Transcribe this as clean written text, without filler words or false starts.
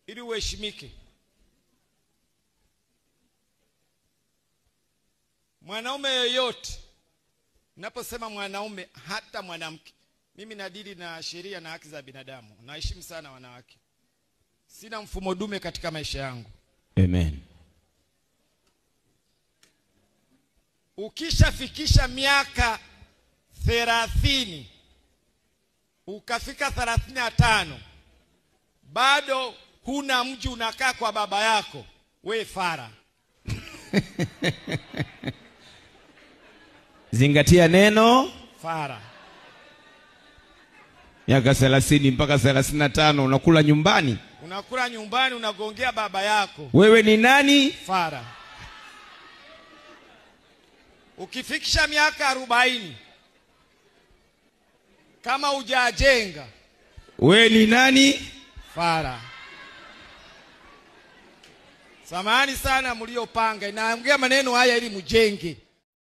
ili uheshimike. Mwanaume yoyote, ninaposema mwanaume hata mwanamke, mimi nadili na sheria na haki za binadamu. Naheshimu sana wanawake. Sina mfumo dume katika maisha yangu. Amen. Ukishafikisha miaka 30, ukafika 35, bado huna mji, unakaa kwa baba yako, we fara. Zingatia neno fara. Miaka 30 mpaka 35 unakula nyumbani. Unakula nyumbani, unagongea baba yako. Wewe ni nani? Fara. Ukifikisha miaka 40, kama hujajenga, wewe ni nani? Fara. Samahani sana mliopanga, naongea maneno haya ili mjenge.